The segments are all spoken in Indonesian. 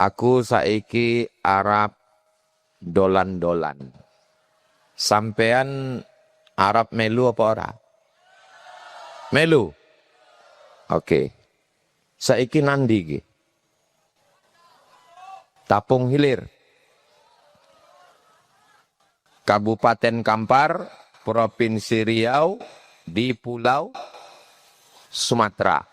Aku saiki Arab dolan-dolan. Sampean Arab melu apa ora? Melu. Oke. Saiki nandi iki? Tapung Hilir. Kabupaten Kampar, Provinsi Riau di Pulau Sumatera.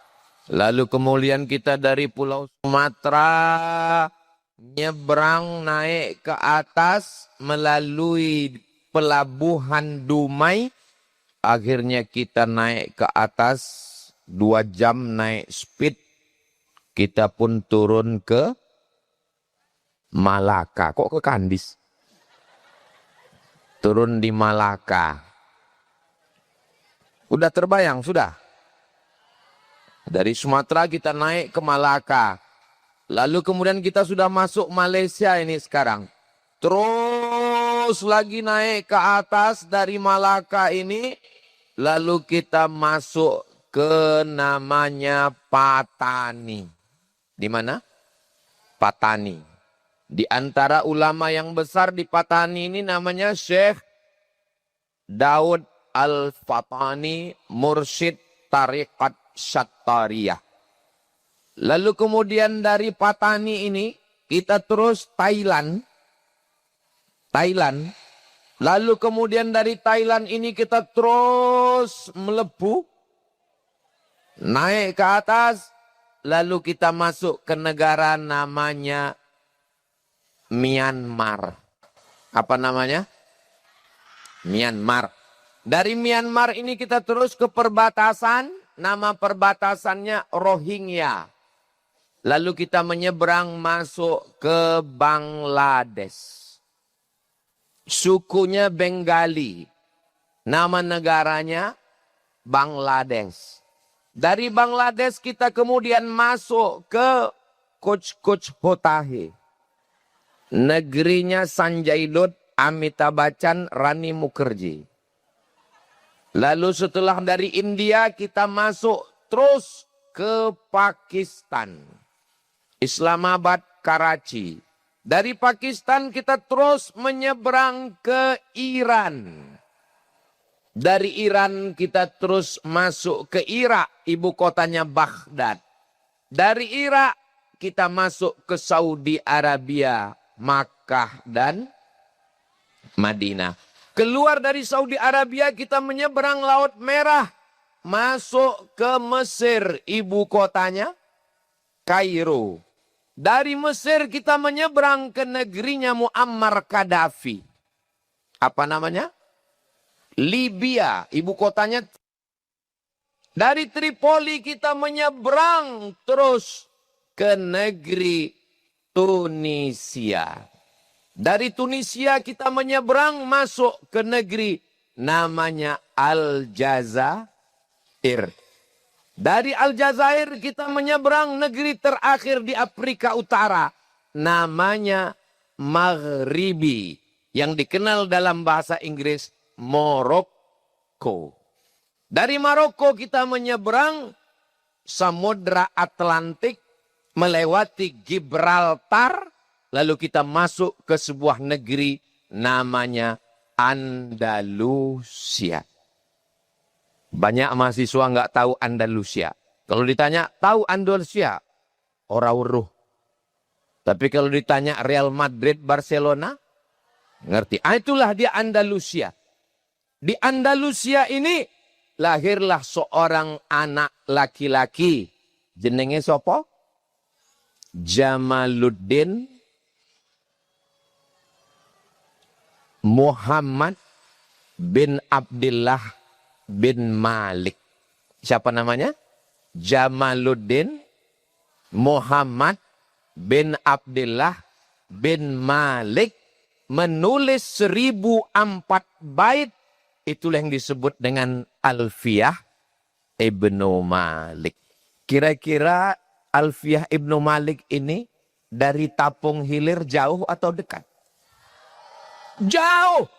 Lalu kemudian kita dari Pulau Sumatera nyebrang naik ke atas melalui pelabuhan Dumai. Akhirnya kita naik ke atas 2 jam naik speed. Kita pun turun ke Malaka. Kok ke Kandis? Turun di Malaka. Udah terbayang? Sudah? Dari Sumatera kita naik ke Malaka. Lalu kemudian kita sudah masuk Malaysia ini sekarang. Terus lagi naik ke atas dari Malaka ini. Lalu kita masuk ke namanya Patani. Di mana? Patani. Di antara ulama yang besar di Patani ini namanya Syekh Daud Al-Fatani, Mursyid Tariqat Syattariyah. Lalu kemudian dari Patani ini kita terus Thailand. Lalu kemudian dari Thailand ini kita terus melebu. Naik ke atas. Lalu kita masuk ke negara namanya Myanmar. Apa namanya? Myanmar. Dari Myanmar ini kita terus ke perbatasan. Nama perbatasannya Rohingya. Lalu kita menyeberang masuk ke Bangladesh. Sukunya Bengali. Nama negaranya Bangladesh. Dari Bangladesh kita kemudian masuk ke Koch Hotahe. Negerinya Sanjay Dutt, Amitabh Bachchan, Rani Mukherjee. Lalu setelah dari India kita masuk terus ke Pakistan. Islamabad, Karachi. Dari Pakistan kita terus menyeberang ke Iran. Dari Iran kita terus masuk ke Irak, ibu kotanya Baghdad. Dari Irak kita masuk ke Saudi Arabia, Makkah dan Madinah. Keluar dari Saudi Arabia kita menyeberang Laut Merah. Masuk ke Mesir, ibu kotanya Kairo. Dari Mesir kita menyeberang ke negerinya Muammar Gaddafi. Apa namanya? Libya, ibu kotanya. Dari Tripoli kita menyeberang terus ke negeri Tunisia. Dari Tunisia kita menyeberang masuk ke negeri namanya Aljazair. Dari Aljazair kita menyeberang negeri terakhir di Afrika Utara. Namanya Maghribi. Yang dikenal dalam bahasa Inggris Maroko. Dari Maroko kita menyeberang Samudra Atlantik. Melewati Gibraltar. Lalu kita masuk ke sebuah negeri namanya Andalusia. Banyak mahasiswa nggak tahu Andalusia. Kalau ditanya, tahu Andalusia? Ora weruh. Tapi kalau ditanya Real Madrid, Barcelona, ngerti. Itulah dia Andalusia. Di Andalusia ini lahirlah seorang anak laki-laki. Jenenge sopo? Jamaluddin Muhammad bin Abdullah bin Malik. Siapa namanya? Jamaluddin Muhammad bin Abdullah bin Malik. Menulis 1004 bait. Itulah yang disebut dengan Alfiyah Ibnu Malik. Kira-kira Alfiyah Ibnu Malik ini dari Tapung Hilir jauh atau dekat? Jauh.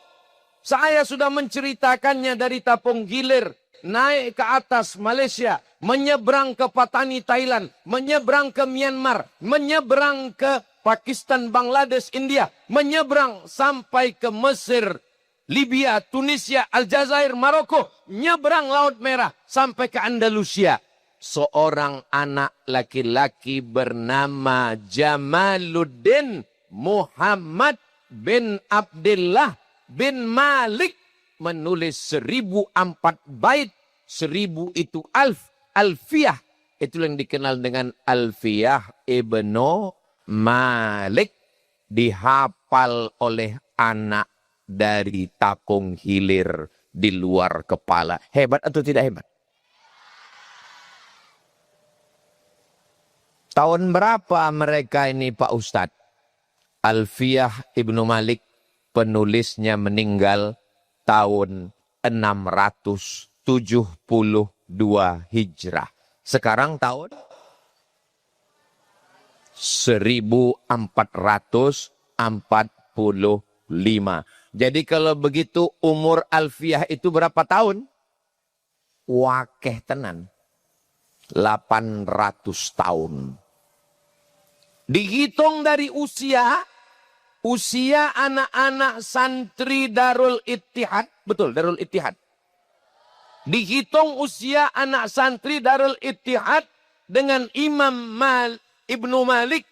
Saya sudah menceritakannya dari Tapung Hilir. Naik ke atas Malaysia. Menyeberang ke Patani Thailand. Menyeberang ke Myanmar. Menyeberang ke Pakistan, Bangladesh, India, menyeberang sampai ke Mesir, Libya, Tunisia, Aljazair, Maroko, nyebrang Laut Merah sampai ke Andalusia. Seorang anak laki-laki bernama Jamaluddin Muhammad bin Abdullah bin Malik menulis 1004 bait. 1000 itu alfiyah. Itu yang dikenal dengan Alfiyah Ibnu Malik. Dihafal oleh anak dari Takung Hilir di luar kepala. Hebat atau tidak hebat? Tahun berapa mereka ini Pak Ustadz? Alfiyah Ibnu Malik penulisnya meninggal tahun 672 Hijrah. Sekarang tahun 1445. Jadi kalau begitu umur Alfiyah itu berapa tahun? Wakeh tenan. 800 tahun. Dihitung dari usia anak-anak santri Darul Ittihad. Betul, Darul Ittihad. Dihitung usia anak santri Darul Ittihad dengan Imam Ibnu Malik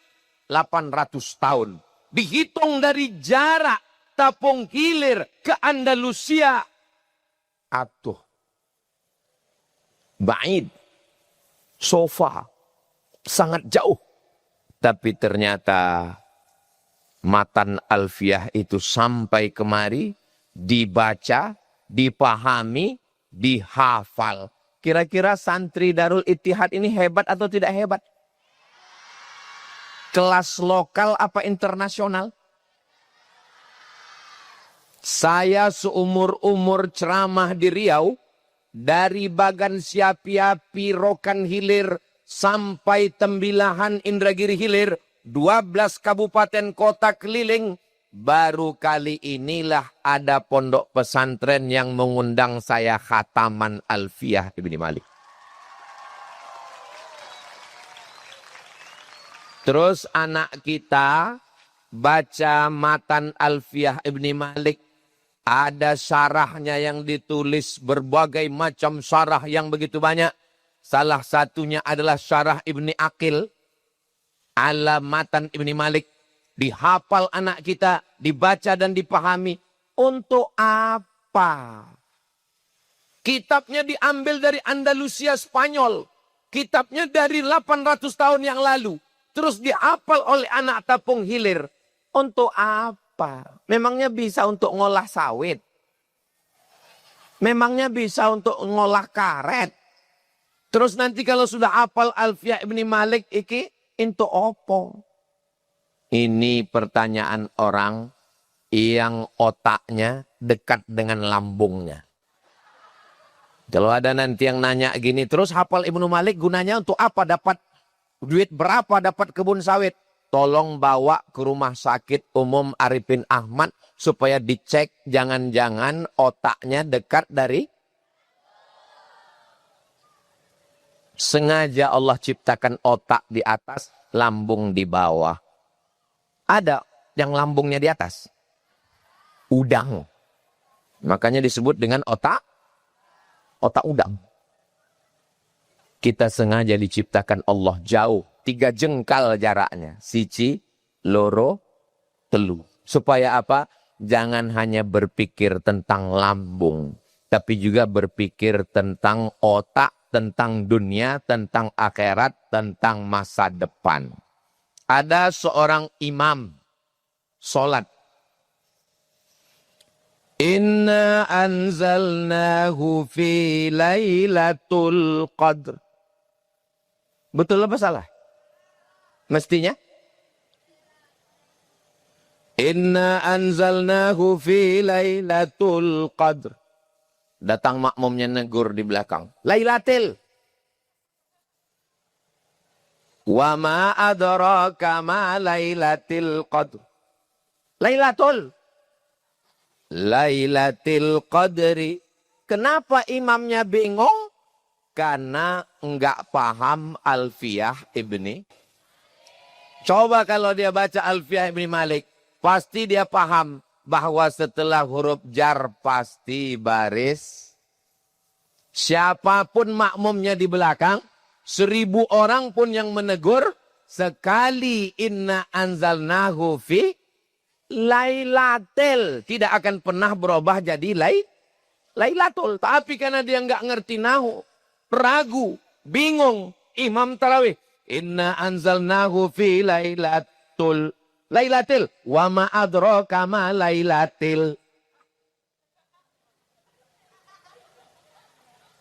800 tahun. Dihitung dari jarak Tapung Hilir ke Andalusia. Atuh. Ba'id. Sofa. Sangat jauh. Tapi ternyata matan Alfiyah itu sampai kemari. Dibaca, dipahami, dihafal. Kira-kira santri Darul Ittihad ini hebat atau tidak hebat? Kelas lokal apa internasional? Saya seumur-umur ceramah di Riau, dari Bagan Siapi-Api, Rokan Hilir, sampai Tembilahan Indragiri Hilir, 12 kabupaten kota keliling, baru kali inilah ada pondok pesantren yang mengundang saya khataman Alfiyah Ibnu Malik. Terus anak kita baca matan Alfiyah Ibnu Malik. Ada syarahnya yang ditulis berbagai macam syarah yang begitu banyak. Salah satunya adalah syarah Ibni Aqil. Ala matan Ibnu Malik. Dihafal anak kita, dibaca dan dipahami. Untuk apa? Kitabnya diambil dari Andalusia Spanyol. Kitabnya dari 800 tahun yang lalu. Terus dihafal oleh anak Tapung Hilir. Untuk apa? Memangnya bisa untuk ngolah sawit? Memangnya bisa untuk ngolah karet? Terus nanti kalau sudah hafal Alfiyah Ibnu Malik iki, untuk opo? Ini pertanyaan orang yang otaknya dekat dengan lambungnya. Kalau ada nanti yang nanya gini, terus hafal Ibnu Malik gunanya untuk apa? Dapat duit berapa dapat kebun sawit? Tolong bawa ke rumah sakit umum Arifin Ahmad supaya dicek jangan-jangan otaknya dekat dari. Sengaja Allah ciptakan otak di atas, lambung di bawah. Ada yang lambungnya di atas. Udang. Makanya disebut dengan otak udang. Kita sengaja diciptakan Allah jauh. 3 jengkal jaraknya. Siji, loro, telu. Supaya apa? Jangan hanya berpikir tentang lambung. Tapi juga berpikir tentang otak, tentang dunia, tentang akhirat, tentang masa depan. Ada seorang imam sholat. Inna anzalnahu fi lailatul qadr. Betul apa salah? Mestinya. Inna anzalnahu fi lailatul qadr. Datang makmumnya negur di belakang. Lailatul. Wa ma adraka ma lailatul qadr. Lailatul. Lailatul qadri. Kenapa imamnya bingung? Karena enggak paham Alfiyah Ibni. Coba kalau dia baca Alfiyah Ibn Malik, pasti dia paham bahwa setelah huruf jar pasti baris. Siapapun makmumnya di belakang, 1000 orang pun yang menegur, sekali inna anzalnahu fi lailatul, tidak akan pernah berubah jadi lailatul. Tapi karena dia nggak ngerti nahu, ragu, bingung, imam tarawih, inna anzalnahu fi lailatul wa ma adraka ma lailatul.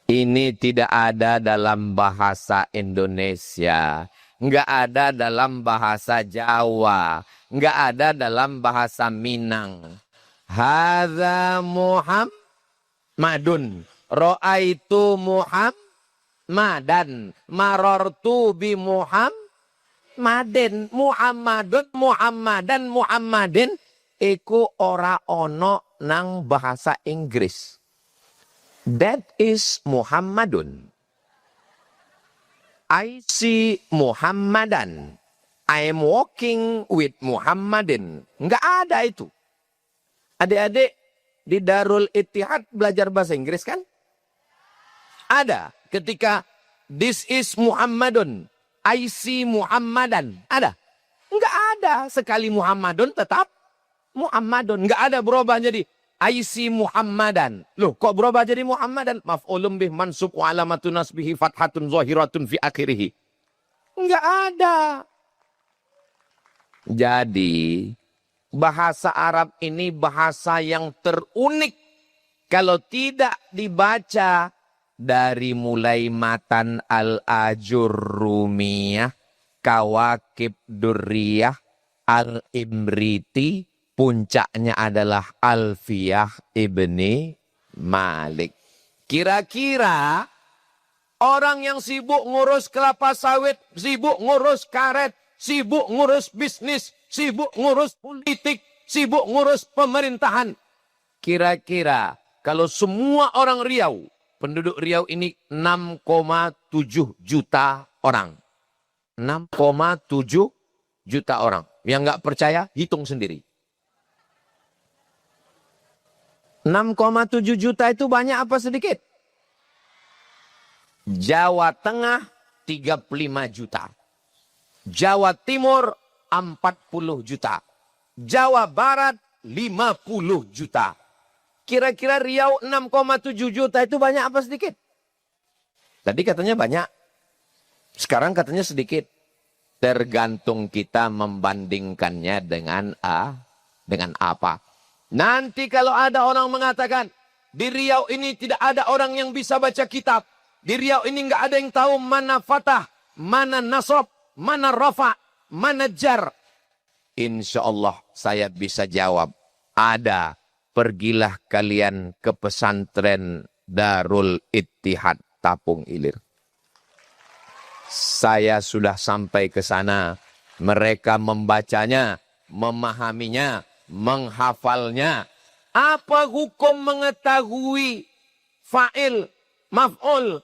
Ini tidak ada dalam bahasa Indonesia, nggak ada dalam bahasa Jawa, nggak ada dalam bahasa Minang. Hadza Muhammadun, ra'aitu Muhammadan, marartu bi Muhammadin, Muhammadan, Muhammadin, iku ora ono nang bahasa Inggris. That is Muhammadun. I see Muhammadan. I am walking with Muhammadin. Enggak ada itu. Adik-adik di Darul Ittihad belajar bahasa Inggris kan? Ada. Ketika this is Muhammadun. I see Muhammadan. Ada? Enggak ada. Sekali Muhammadun tetap Muhammadun. Enggak ada berubah jadi I see Muhammadan. Loh, kok berubah jadi Muhammadan? Maf'ulun bih mansub wa alamatun nasbihi fathatun zahiratun fi akhirih. Enggak ada. Jadi, bahasa Arab ini bahasa yang terunik. Kalau tidak dibaca dari mulai matan al-ajurrumiyah, kawakib durriyah, al-imriti, puncaknya adalah Alfiyah Ibni Malik. Kira-kira orang yang sibuk ngurus kelapa sawit, sibuk ngurus karet, sibuk ngurus bisnis, sibuk ngurus politik, sibuk ngurus pemerintahan. Kira-kira kalau semua orang Riau, penduduk Riau ini 6,7 juta orang. 6,7 juta orang. Yang nggak percaya, hitung sendiri. 6,7 juta itu banyak apa sedikit? Jawa Tengah 35 juta. Jawa Timur 40 juta. Jawa Barat 50 juta. Kira-kira Riau 6,7 juta itu banyak apa sedikit? Tadi katanya banyak. Sekarang katanya sedikit. Tergantung kita membandingkannya dengan apa. Nanti kalau ada orang mengatakan, di Riau ini tidak ada orang yang bisa baca kitab. Di Riau ini nggak ada yang tahu mana fatah, mana nasab, mana rafa, mana jar. Insya Allah saya bisa jawab. Ada. Pergilah kalian ke pesantren Darul Ittihad Tapung Ilir. Saya sudah sampai ke sana. Mereka membacanya, memahaminya, menghafalnya. Apa hukum mengetahui fa'il, maf'ul,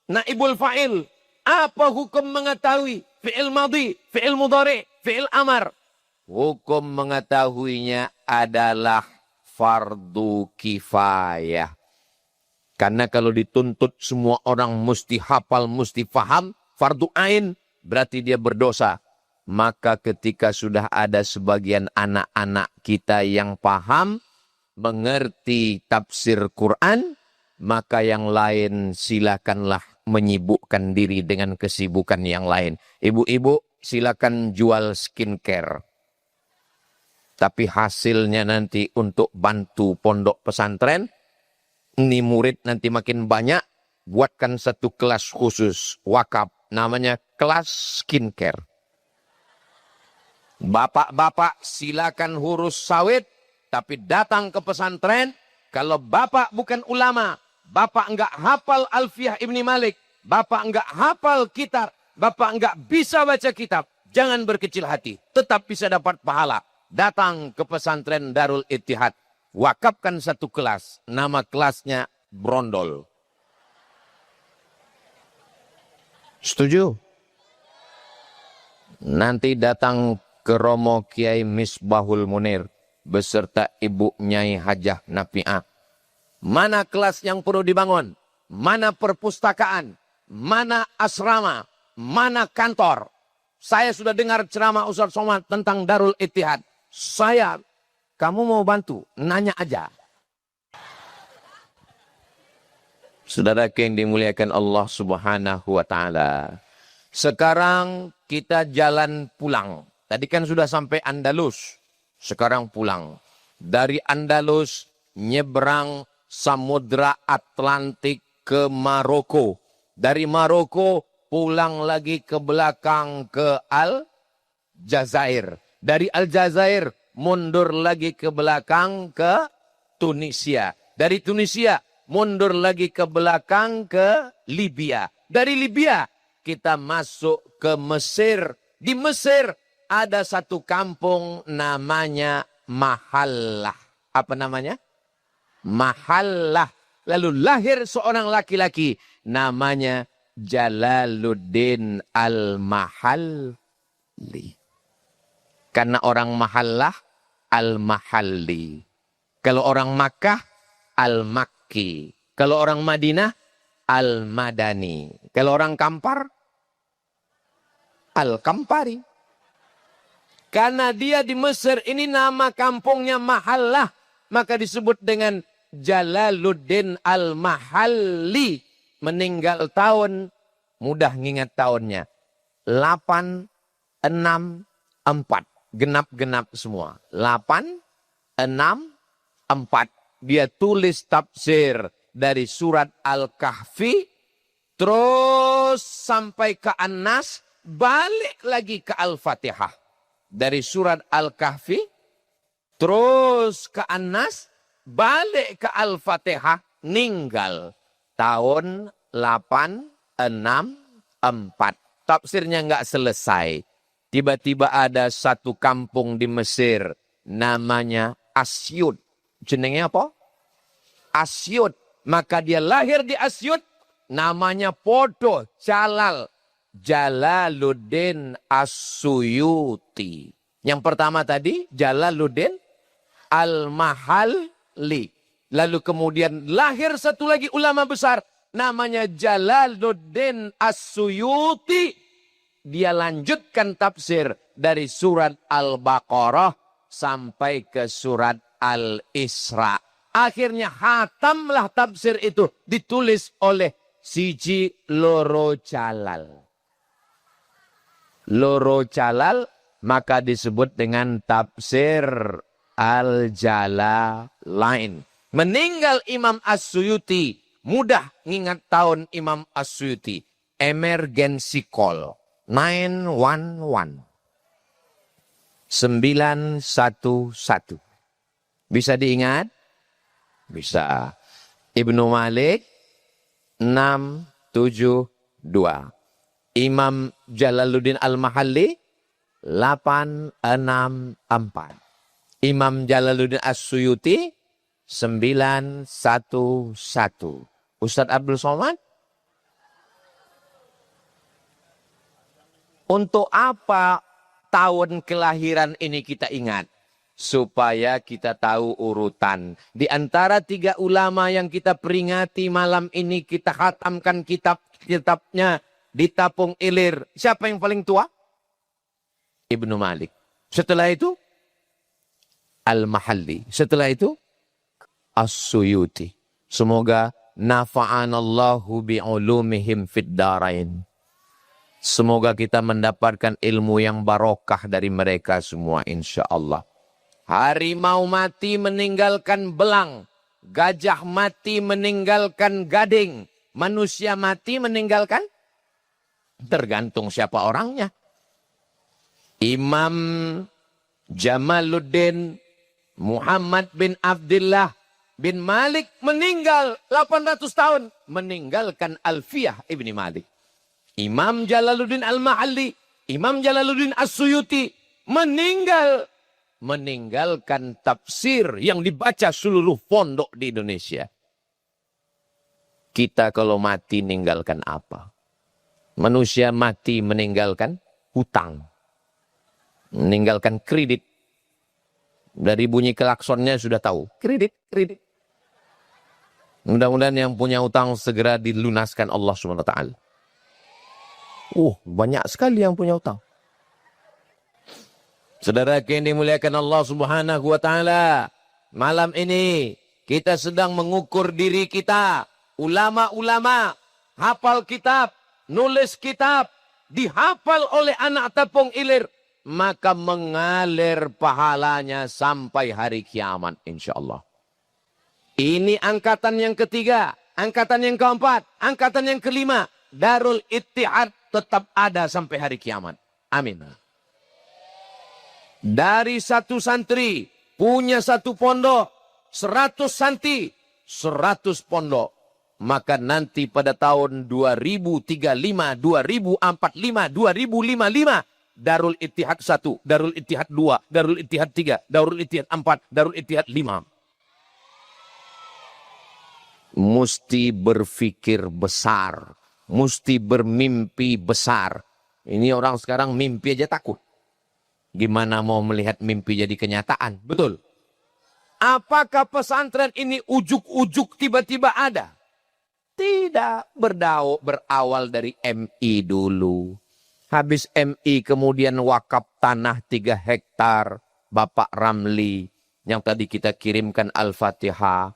naibul fa'il? Apa hukum mengetahui fi'il madhi, fi'il mudhari, fi'il amar? Hukum mengetahuinya adalah fardu kifayah. Karena kalau dituntut semua orang mesti hafal, mesti faham, fardu ain, berarti dia berdosa. Maka ketika sudah ada sebagian anak-anak kita yang paham, mengerti tafsir Quran, maka yang lain silakanlah menyibukkan diri dengan kesibukan yang lain. Ibu-ibu silakan jual skincare. Tapi hasilnya nanti untuk bantu pondok pesantren, ini murid nanti makin banyak, buatkan satu kelas khusus wakaf, namanya kelas skincare. Bapak-bapak silakan hurus sawit, tapi datang ke pesantren. Kalau bapak bukan ulama, bapak enggak hafal Alfiyah Ibni Malik, bapak enggak hafal kitab, bapak enggak bisa baca kitab, jangan berkecil hati, tetap bisa dapat pahala. Datang ke pesantren Darul Ittihad, wakafkan satu kelas, nama kelasnya Brondol. Setuju? Nanti datang ke Romo Kiai Misbahul Munir beserta Ibu Nyai Hajah Nafi'ah. Mana kelas yang perlu dibangun? Mana perpustakaan? Mana asrama? Mana kantor? Saya sudah dengar ceramah Ustaz Somad tentang Darul Ittihad. Kamu mau bantu? Nanya aja. Saudara yang dimuliakan Allah Subhanahu wa Ta'ala. Sekarang kita jalan pulang. Tadi kan sudah sampai Andalus. Sekarang pulang. Dari Andalus nyebrang Samudra Atlantik ke Maroko. Dari Maroko pulang lagi ke belakang ke Aljazair. Dari Aljazair mundur lagi ke belakang ke Tunisia. Dari Tunisia mundur lagi ke belakang ke Libya. Dari Libya kita masuk ke Mesir. Di Mesir ada satu kampung namanya Mahallah. Apa namanya? Mahallah. Lalu lahir seorang laki-laki namanya Jalaluddin Al-Mahalli. Karena orang Mahallah Al-Mahalli. Kalau orang Makkah Al-Makki. Kalau orang Madinah Al-Madani. Kalau orang Kampar Al-Kampari. Karena dia di Mesir ini nama kampungnya Mahallah. Maka disebut dengan Jalaluddin Al-Mahalli. Meninggal tahun, mudah ngingat tahunnya. 864. Genap-genap semua. 864. Dia tulis tafsir dari surat Al-Kahfi. Terus sampai ke An-Nas. Balik lagi ke Al-Fatihah. Dari surat Al-Kahfi. Terus ke An-Nas, balik ke Al-Fatihah, ninggal. Tahun 864. Tafsirnya nggak selesai. Tiba-tiba ada satu kampung di Mesir, namanya Asyut. Jenengnya apa? Asyut. Maka dia lahir di Asyut, namanya podo, Jalal. Jalaluddin As-Suyuti. Yang pertama tadi, Jalaluddin Al-Mahalli. Lalu kemudian lahir satu lagi ulama besar. Namanya Jalaluddin As-Suyuti. Dia lanjutkan tafsir dari surat Al-Baqarah sampai ke surat Al-Isra. Akhirnya hatamlah tafsir itu ditulis oleh Siji Loro Jalal. Loro Jalal maka disebut dengan tafsir Al-Jalalain. Meninggal Imam As-Suyuti. Mudah ngingat tahun Imam As-Suyuti. Emergency call. 911. 911. Bisa diingat? Bisa. Ibnu Malik 672. Imam Jalaluddin Al-Mahalli 864. Imam Jalaluddin As-Suyuti 911. Ustadz Abdul Somad, untuk apa tahun kelahiran ini kita ingat? Supaya kita tahu urutan. Di antara 3 ulama yang kita peringati malam ini, kita khatamkan kitabnya di Tapung Ilir. Siapa yang paling tua? Ibnu Malik. Setelah itu Al-Mahalli. Setelah itu As-Suyuti. Semoga nafa'anallahu bi'ulumihim fid darain. Semoga kita mendapatkan ilmu yang barokah dari mereka semua insyaAllah. Harimau mati meninggalkan belang. Gajah mati meninggalkan gading. Manusia mati meninggalkan? Tergantung siapa orangnya. Imam Jamaluddin Muhammad bin Abdullah bin Malik meninggal 800 tahun. Meninggalkan Alfiyah Ibni Malik. Imam Jalaluddin Al-Mahalli, Imam Jalaluddin As-Suyuti meninggalkan tafsir yang dibaca seluruh pondok di Indonesia. Kita kalau mati meninggalkan apa? Manusia mati meninggalkan hutang. Meninggalkan kredit. Dari bunyi klaksonnya sudah tahu. Kredit. Mudah-mudahan yang punya utang segera dilunaskan Allah SWT. Banyak sekali yang punya utang. Saudara yang dimuliakan Allah Subhanahu wa taala, malam ini kita sedang mengukur diri kita. Ulama-ulama hafal kitab, nulis kitab, dihafal oleh anak tepung ilir, maka mengalir pahalanya sampai hari kiamat insyaallah. Ini angkatan yang ketiga, angkatan yang keempat, angkatan yang kelima. Darul Ittihad tetap ada sampai hari kiamat. Amin. Dari satu santri punya satu pondok, 100 santri, 100 pondok. Maka nanti pada tahun 2035, 2045, 2055, Darul Ittihad 1, Darul Ittihad 2, Darul Ittihad 3, Darul Ittihad 4, Darul Ittihad 5. Mesti berpikir besar, mesti bermimpi besar. Ini orang sekarang mimpi aja takut. Gimana mau melihat mimpi jadi kenyataan? Betul. Apakah pesantren ini ujuk-ujuk tiba-tiba ada? Tidak, berawal dari MI dulu. Habis MI kemudian wakaf tanah 3 hektar. Bapak Ramli yang tadi kita kirimkan Al-Fatihah.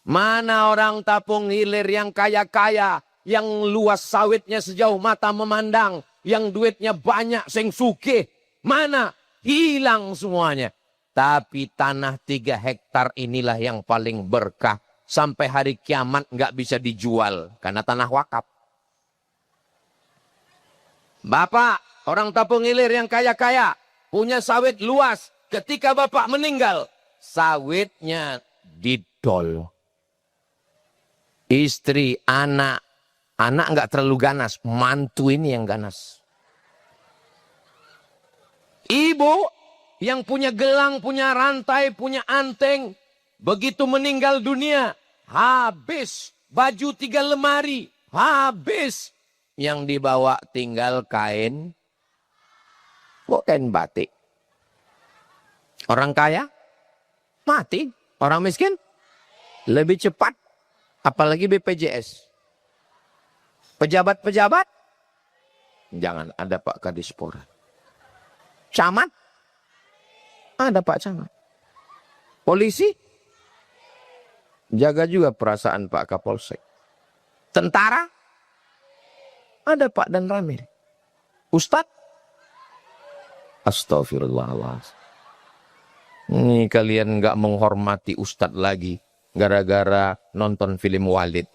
Mana orang Tapung Hilir yang kaya-kaya, yang luas sawitnya sejauh mata memandang, yang duitnya banyak, sing sugih. Mana? Hilang semuanya. Tapi tanah 3 hektar inilah yang paling berkah. Sampai hari kiamat nggak bisa dijual karena tanah wakaf. Bapak, orang Tapung Hilir yang kaya-kaya, punya sawit luas. Ketika bapak meninggal, sawitnya didol. Istri, anak nggak terlalu ganas, mantu ini yang ganas. Ibu yang punya gelang, punya rantai, punya anteng, begitu meninggal dunia, habis. Baju 3 lemari, habis. Yang dibawa tinggal kain, kain batik. Orang kaya, mati. Orang miskin, lebih cepat. Apalagi BPJS. Pejabat-pejabat, jangan ada Pak Kadispora. Camat, ada Pak Camat. Polisi, jaga juga perasaan Pak Kapolsek. Tentara, ada Pak Dan Ramil. Ustadz, astagfirullahaladzim. Ini kalian nggak menghormati Ustadz lagi gara-gara nonton film Walid.